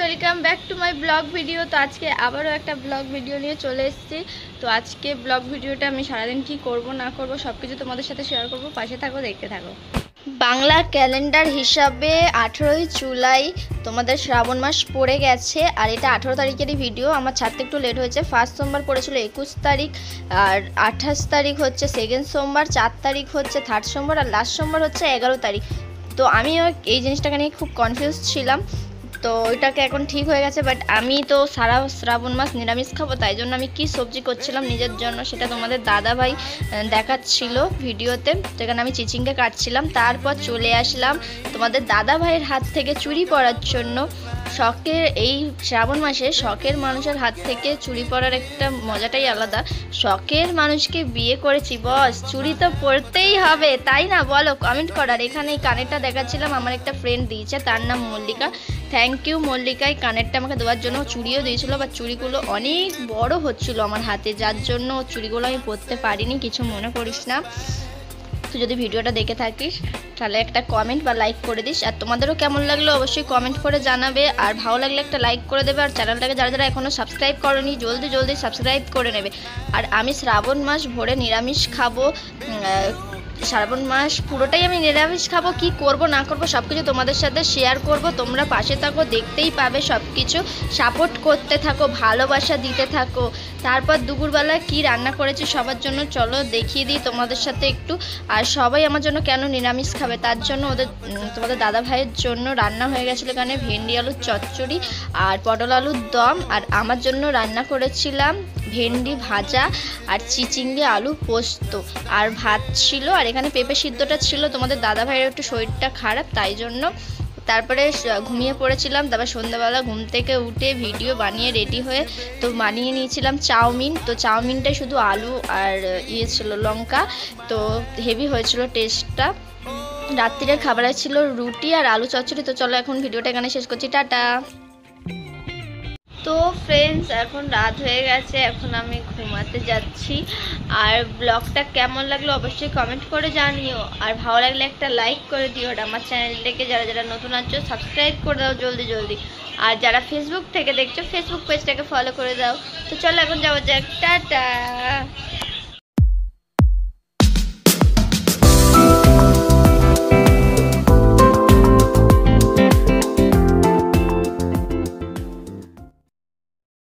Welcome back to my blog video. তো আজকে আবারও একটা ব্লগ ভিডিও নিয়ে চলে এসেছি। তো আজকে ব্লগ ভিডিওটা আমি সারাদিন কি করব না করব সব কিছু তোমাদের সাথে শেয়ার করব। পাশে থাকো, দেখতে থাকো। বাংলা ক্যালেন্ডার হিসাবে 18ই জুলাই তোমাদের শ্রাবণ মাস পড়ে গেছে, আর এটা 18 তারিখেরই ভিডিও। আমার ছাড়তে একটু লেট হয়েছে। ফার্স্ট সোমবার পড়েছিল 21 তারিখ, আর 28 তারিখ হচ্ছে সেকেন্ড সোমবার, 4 তারিখ হচ্ছে থার্ড সোমবার, আর লাস্ট সোমবার হচ্ছে 11 তারিখ। তো আমিও এই জিনিসটাকে নিয়ে খুব কনফিউজ ছিলাম। তো ওইটাকে এখন ঠিক হয়ে গেছে, বাট আমি তো সারা শ্রাবণ মাস নিরামিষ খাবো, তাই জন্য আমি কি সবজি করছিলাম নিজের জন্য সেটা তোমাদের দাদাভাই দেখাচ্ছিল ভিডিওতে। তো এখানে আমি চিচিঙ্গে কাটছিলাম। তারপর চলে আসলাম তোমাদের দাদাভাইয়ের হাত থেকে চুড়ি পরার জন্য। শখের এই শ্রাবণ মাসে শখের মানুষের হাত থেকে চুড়ি পরার একটা মজাটাই আলাদা। শখের মানুষকে বিয়ে করেছি বস, চুড়ি তো পরতেই হবে, তাই না? বলো, কমেন্ট করার। এখানে এই কানেরটা দেখাচ্ছিলাম, আমার একটা ফ্রেন্ড দিয়েছে, তার নাম মল্লিকা। থ্যাংক ইউ মল্লিকা, এই কানেরটা আমাকে দেওয়ার জন্য। চুড়িও দিয়েছিল, বা চুড়িগুলো অনেক বড় হচ্ছিল আমার হাতে, যার জন্য চুড়িগুলো আমি পরতে পারিনি, কিছু মনে করিস না। তো যদি ভিডিওটা দেখে থাকিস তাহলে একটা কমেন্ট বা লাইক করে দিস, আর তোমাদেরও কেমন লাগলো অবশ্যই কমেন্ট করে জানাবে, আর ভালো লাগলে একটা লাইক করে দেবে। আর চ্যানেলটাকে যারা যারা এখনও সাবস্ক্রাইব করোনি জলদি জলদি সাবস্ক্রাইব করে নেবে। আর আমি শ্রাবণ মাস ভরে নিরামিষ খাবো, শ্রাবণ মাস পুরোটাই আমি নিরামিষ খাবো। কি করব না করব সব কিছু তোমাদের সাথে শেয়ার করব। তোমরা পাশে থাকো, দেখতেই পাবে সব কিছু, সাপোর্ট করতে থাকো, ভালোবাসা দিতে থাকো। তারপর দুপুরবেলা কি রান্না করেছি সবার জন্য চলো দেখিয়ে দিই তোমাদের সাথে একটু। আর সবাই আমার জন্য কেন নিরামিষ খাবে তার জন্য তোমাদের দাদা ভাইয়ের জন্য রান্না হয়ে গেছিলো এখানে ভেন্ডি আলুর চচ্চড়ি আর পটল আলুর দম। আর আমার জন্য রান্না করেছিলাম ভেন্ডি ভাজা আর চিচিঙ্গে আলু পোস্ত, আর ভাত ছিল। আর এখানে পেঁপে সিদ্ধটা ছিল। তোমাদের দাদা ভাইয়ের একটু শরীরটা খারাপ, তাই জন্য তারপরে ঘুমিয়ে পড়েছিলাম। তারপর সন্ধ্যাবেলা ঘুম থেকে উঠে ভিডিও বানিয়ে রেডি হয়ে তো বানিয়ে নিয়েছিলাম চাউমিন। তো চাউমিনটাই শুধু আলু আর ছিল লঙ্কা, তো হেভি হয়েছিল টেস্টটা। রাত্রিরের খাবারে ছিল রুটি আর আলু চচ্চড়ি। তো চলো এখন ভিডিওটা এখানে শেষ করছি, টাটা। তো ফ্রেন্ডস, এখন রাত হয়ে গেছে, এখন আমি ঘুমাতে যাচ্ছি। আর ব্লগটা কেমন লাগলো অবশ্যই কমেন্ট করে জানিও, আর ভালো লাগলে একটা লাইক করে দিও। আর আমার চ্যানেলটাকে যারা যারা নতুন আছো সাবস্ক্রাইব করে দাও জলদি জলদি। আর যারা ফেসবুক থেকে দেখছো ফেসবুক পেজটাকে ফলো করে দাও। তো চলো এখন যাওয়া যাক, টাটা।